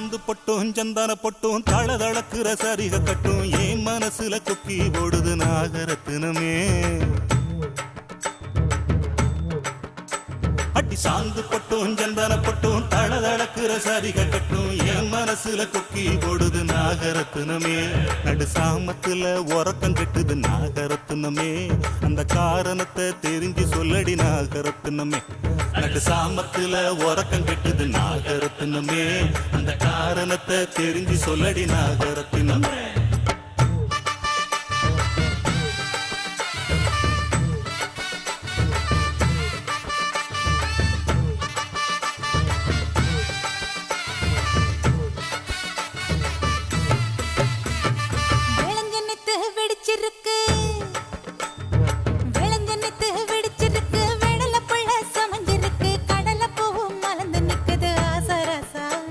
சாந்து பொட்டும் சந்தான பொட்டும் தளதளக்குற சரிக கட்டும் என் மனசுல கொக்கி ஓடுது நாகரத்தினமே. அடி சாந்து பொட்டும் சந்தான பொட்டும் தளதளக்குற சரிக கட்டும் என் மனசுல கொக்கி ஓடுது நாகரத்தினமே. நடு சாமத்துல உறக்கம் கெட்டுது நாகரத்தினமே. அந்த காரணத்தை தெரிஞ்சு சொல்லடி நாகரத்தினமே. நடு சாமத்துல உறக்கம் கெட்டுது நாகரத்தினமே. அந்த காரணத்தை தெரிஞ்சு சொல்லடி நாகரத்தினமே.